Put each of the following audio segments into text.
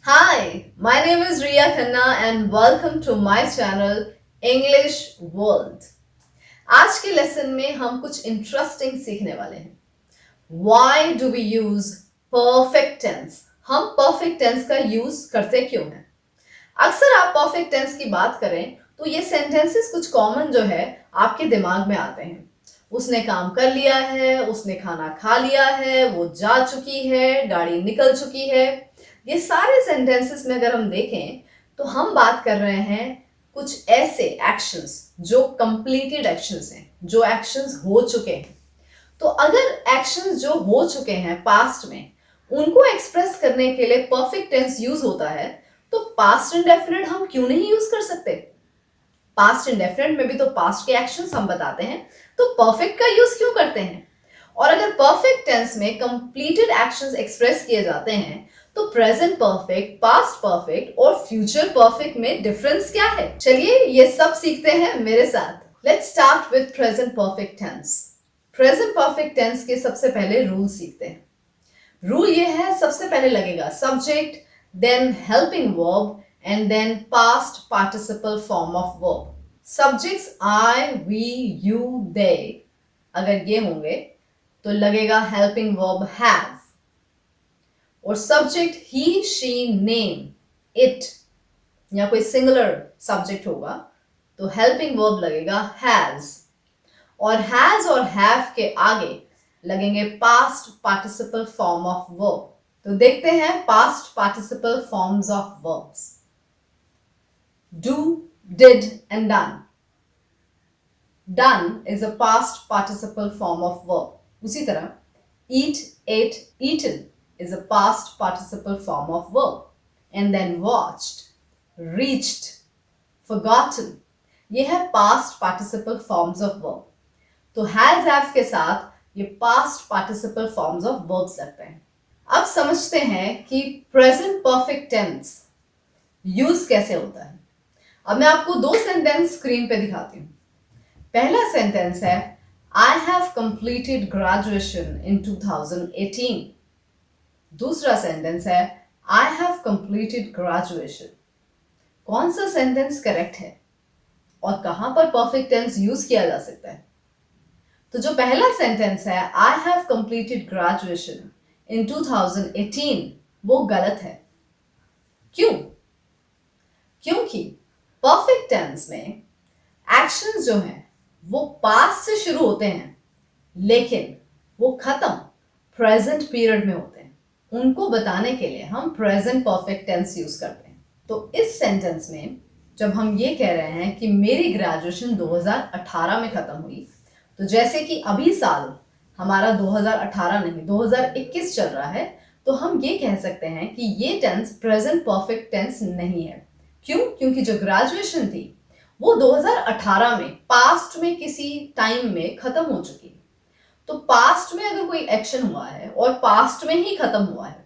Hi, my name is Riya Khanna and welcome to my channel English World. आज के lesson में हम कुछ इंटरेस्टिंग सीखने वाले हैं. Why do we use perfect tense? हम perfect tense का यूज करते क्यों हैं? अक्सर आप perfect tense की बात करें तो ये सेंटेंसेस कुछ कॉमन जो है आपके दिमाग में आते हैं. उसने काम कर लिया है, उसने खाना खा लिया है, वो जा चुकी है, गाड़ी निकल चुकी है. ये सारे सेंटेंसेस में अगर हम देखें तो हम बात कर रहे हैं कुछ ऐसे एक्शंस जो कंप्लीटेड एक्शंस हैं, जो एक्शंस हो चुके हैं. तो अगर एक्शंस जो हो चुके हैं पास्ट में, उनको एक्सप्रेस करने के लिए परफेक्ट टेंस यूज होता है, तो पास्ट इंडेफिनिट हम क्यों नहीं यूज कर सकते? पास्ट इंडेफिनिट में भी तो पास्ट के एक्शंस हम बताते हैं, तो परफेक्ट का यूज क्यों करते हैं? और अगर परफेक्ट टेंस में कंप्लीटेड एक्शंस एक्सप्रेस किए जाते हैं, तो प्रेजेंट परफेक्ट, पास्ट परफेक्ट और फ्यूचर परफेक्ट में डिफरेंस क्या है? चलिए ये सब सीखते हैं मेरे साथ. Let's start with present perfect tense. Present perfect tense के सबसे पहले रूल सीखते हैं. रूल ये है, सबसे पहले लगेगा subject, then helping verb and then past participle form of verb. Subjects I, we, you, they अगर ये होंगे तो लगेगा हेल्पिंग वर्ब हैव. और subject he, she, name, it या कोई सिंगुलर सब्जेक्ट होगा तो हेल्पिंग वर्ब लगेगा हैज. और हैज और हैव के आगे लगेंगे past participle form of verb. तो देखते हैं past participle forms of verbs. Do, did and done. Done is a past participle form of verb. उसी तरह eat, ate, eaten is a past participle form of verb. And then watched, reached, forgotten, ये है past participle forms of verb. तो has, have के साथ ये past participle forms of verbs लगते हैं. अब समझते हैं कि present perfect tense यूज कैसे होता है. अब मैं आपको दो सेंटेंस स्क्रीन पे दिखाती हूँ. पहला सेंटेंस है I have completed graduation in 2018. दूसरा सेंटेंस है I have completed graduation. कौन सा सेंटेंस करेक्ट है और कहां पर परफेक्ट टेंस यूज किया जा सकता है? तो जो पहला सेंटेंस है I have completed graduation in 2018 वो गलत है. क्यों? क्योंकि परफेक्ट टेंस में एक्शंस जो हैं वो पास्ट से शुरू होते हैं, लेकिन वो खत्म प्रेजेंट पीरियड में होते हैं. उनको बताने के लिए हम प्रेजेंट परफेक्ट टेंस यूज करते हैं. तो इस सेंटेंस में जब हम ये कह रहे हैं कि मेरी ग्रेजुएशन 2018 में खत्म हुई, तो जैसे कि अभी साल हमारा 2018 नहीं 2021 चल रहा है, तो हम ये कह सकते हैं कि ये टेंस प्रेजेंट परफेक्ट टेंस नहीं है. क्यों? क्योंकि जो ग्रेजुएशन थी वो 2018 में पास्ट में किसी टाइम में खत्म हो चुकी है. तो पास्ट में अगर कोई एक्शन हुआ है और पास्ट में ही खत्म हुआ है,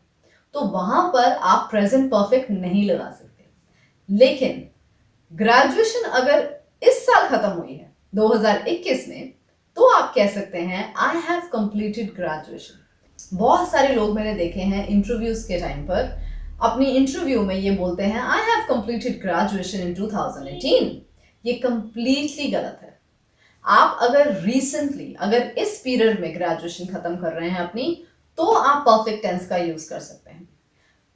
तो वहां पर आप प्रेजेंट परफेक्ट नहीं लगा सकते. लेकिन ग्रेजुएशन अगर इस साल खत्म हुई है 2021 में, तो आप कह सकते हैं आई हैव कंप्लीटेड ग्रेजुएशन. बहुत सारे लोग मैंने देखे हैं इंटरव्यूज के टाइम पर अपनी इंटरव्यू में ये बोलते हैं I have completed graduation in 2018. ये कंप्लीटली गलत है. आप अगर रिसेंटली अगर इस पीरियड में ग्रेजुएशन खत्म कर रहे हैं अपनी, तो आप परफेक्ट टेंस का यूज कर सकते हैं.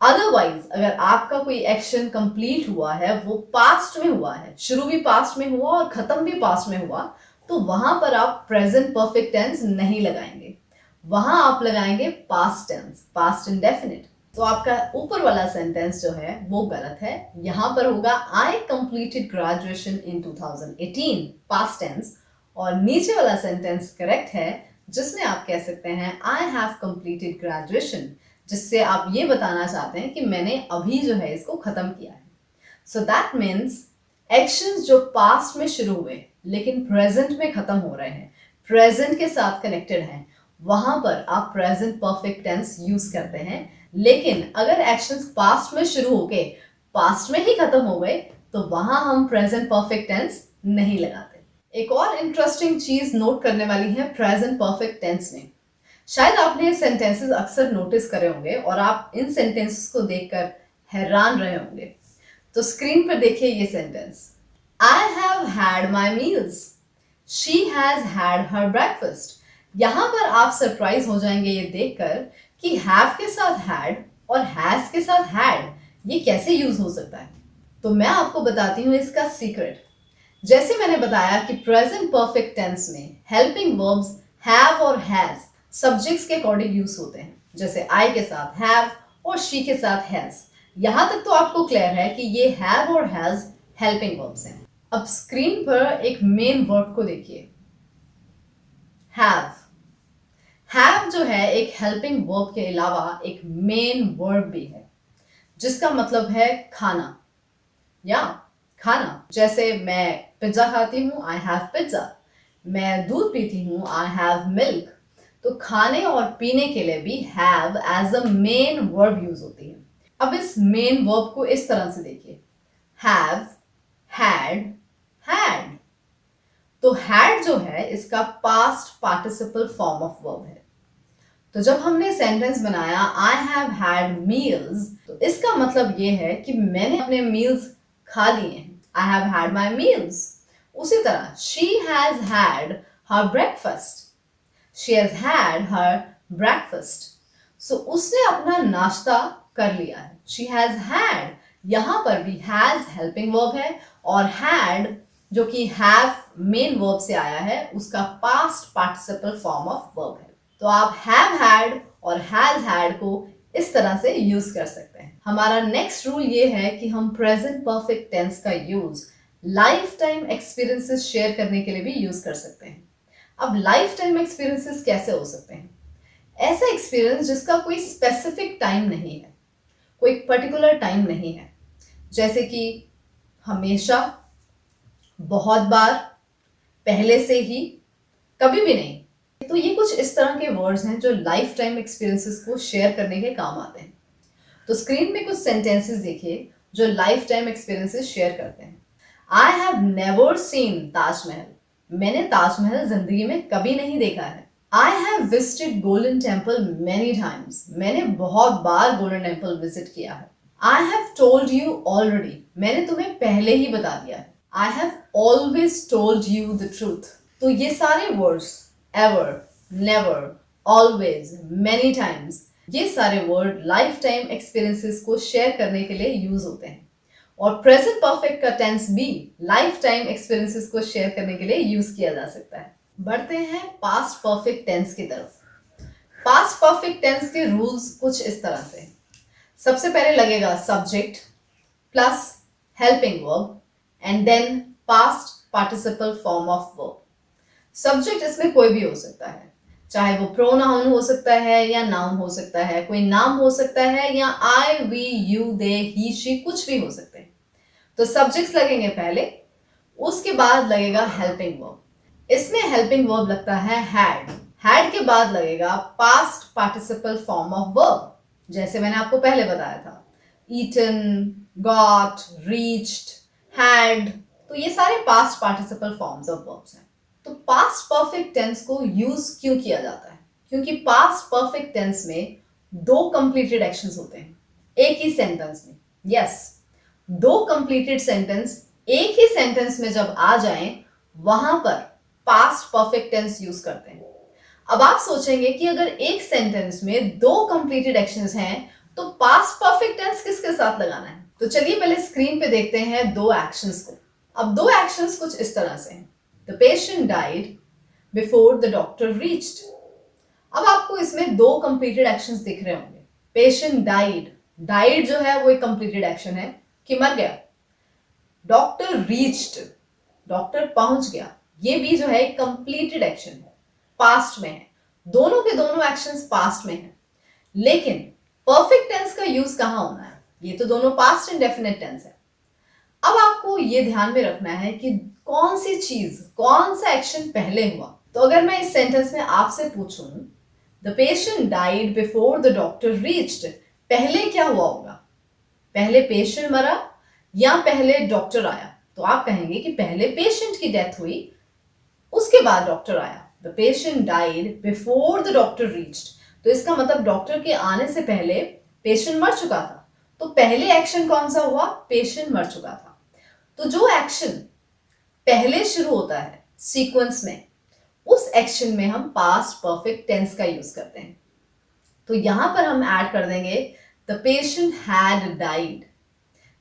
अदरवाइज अगर आपका कोई एक्शन कंप्लीट हुआ है, वो पास्ट में हुआ है, शुरू भी पास्ट में हुआ और खत्म भी पास्ट में हुआ, तो वहां पर आप प्रेजेंट परफेक्ट टेंस नहीं लगाएंगे. वहां आप लगाएंगे पास्ट टेंस, पास्ट इंडेफिनिट. तो आपका ऊपर वाला सेंटेंस जो है वो गलत है. यहां पर होगा I completed graduation in 2018 past tense, और नीचे वाला सेंटेंस करेक्ट है जिसमें आप कह सकते हैं आई हैव कंप्लीटेड ग्रेजुएशन, जिससे आप ये बताना चाहते हैं कि मैंने अभी जो है इसको खत्म किया है. सो दैट मीन्स एक्शंस जो पास्ट में शुरू हुए लेकिन प्रेजेंट में खत्म हो रहे हैं, प्रेजेंट के साथ कनेक्टेड हैं, वहां पर आप प्रेजेंट परफेक्ट टेंस यूज करते हैं. लेकिन अगर एक्शंस पास्ट में शुरू होके पास्ट में ही खत्म हो गए, तो वहां हम प्रेजेंट परफेक्ट टेंस नहीं लगाते. एक और इंटरेस्टिंग चीज नोट करने वाली है प्रेजेंट परफेक्ट टेंस में. शायद आपने ये सेंटेंसेस अक्सर नोटिस करे होंगे और आप इन सेंटेंसेस को देखकर हैरान रहे होंगे। तो स्क्रीन पर देखिए ये sentence, I have had my meals, she has had her breakfast. यहां पर आप सरप्राइज हो जाएंगे ये देखकर कि हैव के साथ हैड और हैज के साथ हैड ये कैसे यूज हो सकता है। तो मैं आपको बताती हूँ इसका सीक्रेट। जैसे मैंने बताया कि प्रेजेंट परफेक्ट टेंस में हेल्पिंग वर्ब्स हैव और हैज सब्जेक्ट्स के अकॉर्डिंग यूज होते हैं, जैसे आई के साथ हैव और शी के साथ हैज। यहां तक तो आपको क्लियर है कि ये हैव और हैज हेल्पिंग वर्ब्स हैं। अब स्क्रीन पर एक मेन वर्ब को देखिए, हैव। हैव जो है एक हेल्पिंग वर्ब के अलावा एक मेन वर्ब भी है, जिसका मतलब है खाना या खाना। जैसे मैं पिज्जा खाती हूँ, आई हैव पिज्जा। मैं दूध पीती हूँ, आई हैव मिल्क। तो खाने और पीने के लिए भी have as a main verb use होती है। अब इस मेन वर्ब को इस तरह से देखिए, हैव, हैड, हैड। तो हैड जो है इसका past participle form of verb है। तो जब हमने सेंटेंस बनाया आई हैव हैड मील्स, तो इसका मतलब ये है कि मैंने अपने मील्स खा लिए हैं। I have had my meals. उसी तरह she has had her breakfast, she has had her breakfast. So उसने अपना नाश्ता कर लिया है। शी हैज हैड, यहां पर भी हैज हेल्पिंग वर्ब है और हैड जो कि हैव मेन वर्ब से आया है उसका past participle form of verb है। तो आप हैव हैड और हैज हैड को इस तरह से यूज कर सकते हैं। हमारा नेक्स्ट रूल ये है कि हम प्रेजेंट परफेक्ट टेंस का use life time experiences share करने के लिए भी यूज कर सकते हैं। अब लाइफ टाइम एक्सपीरियंसेस कैसे हो सकते हैं? ऐसा एक्सपीरियंस जिसका कोई स्पेसिफिक टाइम नहीं है, कोई पर्टिकुलर टाइम नहीं है, जैसे कि हमेशा, बहुत बार, पहले से ही, कभी भी नहीं। तो ये कुछ इस तरह के वर्ड्स हैं जो लाइफ टाइम एक्सपीरियंसेस को शेयर करने के काम आते हैं। तो स्क्रीन पे कुछ सेंटेंसेस देखिए जो लाइफ टाइम एक्सपीरियंसेस शेयर करते हैं। I have never seen Taj Mahal, मैंने ताजमहल जिंदगी में कभी नहीं देखा है। I have visited golden temple many times, मैंने बहुत बार गोल्डन टेम्पल विजिट किया है। I have told you already, मैंने तुम्हें पहले ही बता दिया है। I have always told you the truth. तो ये सारे words ever, never, always, many times, ये सारे वर्ड लाइफ टाइम एक्सपीरियंसेस को शेयर करने के लिए यूज होते हैं। और प्रेजेंट परफेक्ट का टेंस भी लाइफ टाइम एक्सपीरियंसेस को शेयर करने के लिए यूज किया जा सकता है। बढ़ते हैं पास्ट परफेक्ट टेंस की तरफ। पास्ट परफेक्ट टेंस के रूल्स कुछ इस तरह से। सबसे पहले लगेगा subject plus helping verb and then past participle form of verb. Subject इसमें कोई भी हो सकता है, चाहे वो प्रोनाउन हो सकता है या नाउन हो सकता है, कोई नाम हो सकता है या I, we, you, they, he, she, कुछ भी हो सकते हैं। तो सब्जेक्ट्स लगेंगे पहले, उसके बाद लगेगा हेल्पिंग वर्ब। इसमें हेल्पिंग वर्ब लगता है हैड। हैड के बाद लगेगा past participle form of verb, जैसे मैंने आपको पहले बताया था, ईटन, गॉट, रीच्ड, हैड। तो ये सारे past participle forms of verbs हैं। तो पास्ट परफेक्ट टेंस को यूज क्यों किया जाता है? क्योंकि पास्ट परफेक्ट टेंस में दो कंप्लीटेड एक्शंस होते हैं एक ही सेंटेंस में। यस, दो कंप्लीटेड सेंटेंस एक ही सेंटेंस में जब आ जाएं, वहां पर पास्ट परफेक्ट टेंस यूज करते हैं। अब आप सोचेंगे कि अगर एक सेंटेंस में दो कंप्लीटेड एक्शंस हैं तो पास्ट परफेक्ट टेंस किसके साथ लगाना है? तो चलिए पहले स्क्रीन पे देखते हैं दो एक्शंस को। अब दो एक्शंस कुछ इस तरह से हैं। The patient died before the doctor reached. अब आपको इसमें दो completed actions दिख रहे होंगे। Patient died, died जो है वो एक completed action है कि मर गया। Doctor reached, डॉक्टर पहुंच गया, ये भी जो है एक completed action है, past में है। दोनों के दोनों actions past में हैं। लेकिन perfect tense का यूज कहां होना है? ये तो दोनों past indefinite tense है। अब आपको ये ध्यान में रखना है कि कौन सी चीज, कौन सा एक्शन पहले हुआ। तो अगर मैं इस सेंटेंस में आपसे पूछूं the patient died before the doctor reached, पहले क्या हुआ होगा? पहले पेशेंट मरा या पहले डॉक्टर आया? तो आप कहेंगे कि पहले पेशेंट की डेथ हुई, उसके बाद डॉक्टर आया। The patient died before the doctor reached, तो इसका मतलब डॉक्टर के आने से पहले पेशेंट मर चुका था। तो पहले एक्शन कौन सा हुआ? पेशेंट मर चुका था। तो जो एक्शन पहले शुरू होता है सीक्वेंस में, उस एक्शन में हम पास्ट परफेक्ट टेंस का यूज करते हैं। तो यहां पर हम ऐड कर देंगे the patient had died.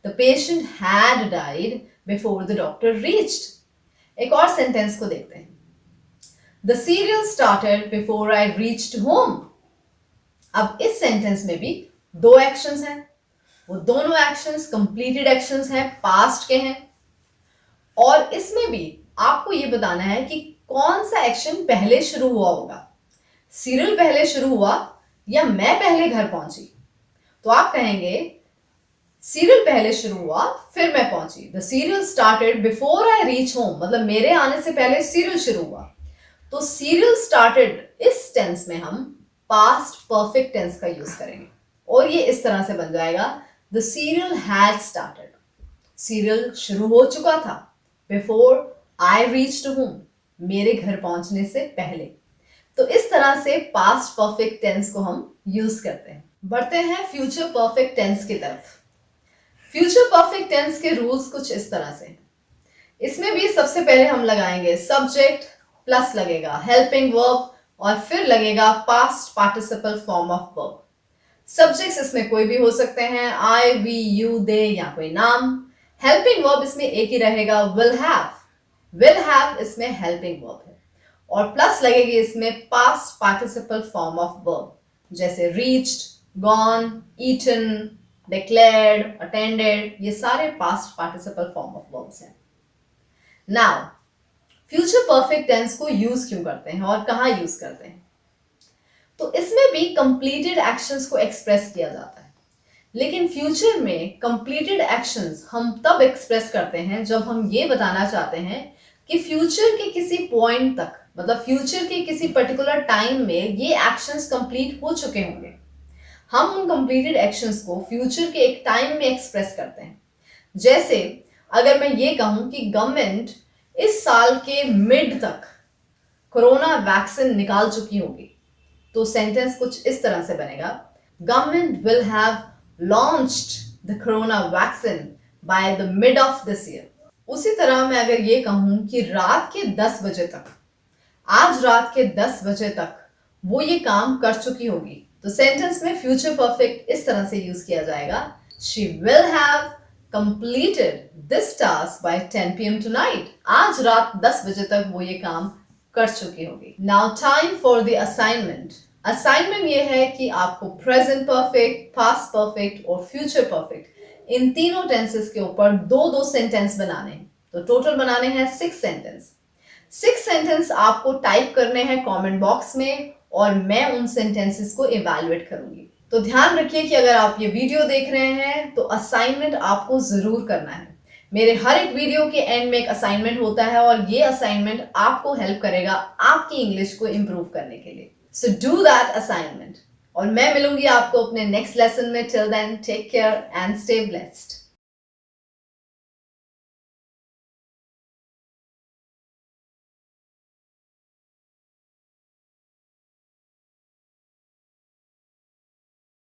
The patient had died before the doctor reached. एक और सेंटेंस को देखते हैं। The serial started before I reached home. अब इस सेंटेंस में भी दो एक्शंस हैं, वो दोनों एक्शंस कंप्लीटेड एक्शंस हैं, पास्ट के हैं। और इसमें भी आपको ये बताना है कि कौन सा एक्शन पहले शुरू हुआ होगा, सीरियल पहले शुरू हुआ या मैं पहले घर पहुंची। तो आप कहेंगे सीरियल पहले शुरू हुआ फिर मैं पहुंची। The serial started before I reach home, मतलब मेरे आने से पहले सीरियल शुरू हुआ। तो सीरियल स्टार्टेड इस टेंस में हम पास्ट परफेक्ट टेंस का यूज करेंगे और ये इस तरह से बन जाएगा the serial had started. Serial शुरू हो चुका था बिफोर आई रीच्ड होम, मेरे घर पहुंचने से पहले। तो इस तरह से पास्ट परफेक्ट टेंस को हम यूज करते हैं। बढ़ते हैं फ्यूचर परफेक्ट टेंस की तरफ। फ्यूचर परफेक्ट टेंस के रूल्स कुछ इस तरह से। इसमें भी सबसे पहले हम लगाएंगे सब्जेक्ट प्लस लगेगा हेल्पिंग वर्ब और फिर लगेगा past participle form of verb. Subjects इसमें कोई भी हो सकते हैं, आई, वी, यू, दे या कोई नाम। हेल्पिंग वर्ब इसमें एक ही रहेगा, विल हैव। विल हैव इसमें हेल्पिंग वर्ब है और प्लस लगेगी इसमें past participle form of verb, जैसे reached, gone, eaten, declared, attended, ये सारे past participle form of verbs हैं। नाउ फ्यूचर परफेक्ट टेंस को यूज क्यों करते हैं और कहां यूज करते हैं? तो इसमें भी कंप्लीटेड एक्शंस को एक्सप्रेस किया जाता है, लेकिन फ्यूचर में कंप्लीटेड एक्शंस हम तब एक्सप्रेस करते हैं जब हम ये बताना चाहते हैं कि फ्यूचर के किसी पॉइंट तक, मतलब फ्यूचर के किसी पर्टिकुलर टाइम में ये एक्शंस कंप्लीट हो चुके होंगे। हम उन कंप्लीटेड एक्शंस को फ्यूचर के एक टाइम में एक्सप्रेस करते हैं। जैसे अगर मैं ये कहूं कि गवर्नमेंट इस साल के मिड तक कोरोना वैक्सीन निकाल चुकी होगी, तो सेंटेंस कुछ इस तरह से बनेगा, government will have launched the corona vaccine by the mid of this year. उसी तरह मैं अगर ये कहूं कि रात के 10 बजे तक, आज रात के 10 बजे तक वो ये काम कर चुकी होगी, तो सेंटेंस में फ्यूचर परफेक्ट इस तरह से यूज किया जाएगा, she will have completed this task by 10 PM tonight। आज रात 10 बजे तक वो ये काम कर चुकी होगी। Now time for the assignment. Assignment ये है कि आपको प्रेजेंट परफेक्ट, पास्ट परफेक्ट और फ्यूचर परफेक्ट इन तीनों टेंसेस के ऊपर दो सेंटेंस बनाने हैं। तो टोटल बनाने हैं 6 सेंटेंस। 6 सेंटेंस आपको टाइप करने हैं कमेंट बॉक्स में और मैं उन सेंटेंसेस को इवैल्यूएट करूंगी। तो ध्यान रखिए कि अगर आप ये वीडियो देख रहे हैं तो असाइनमेंट आपको जरूर करना है। मेरे हर एक वीडियो के एंड में एक असाइनमेंट होता है और ये असाइनमेंट आपको हेल्प करेगा आपकी इंग्लिश को इंप्रूव करने के लिए। सो डू दैट असाइनमेंट और मैं मिलूंगी आपको अपने नेक्स्ट लेसन में। Till then take care and stay blessed.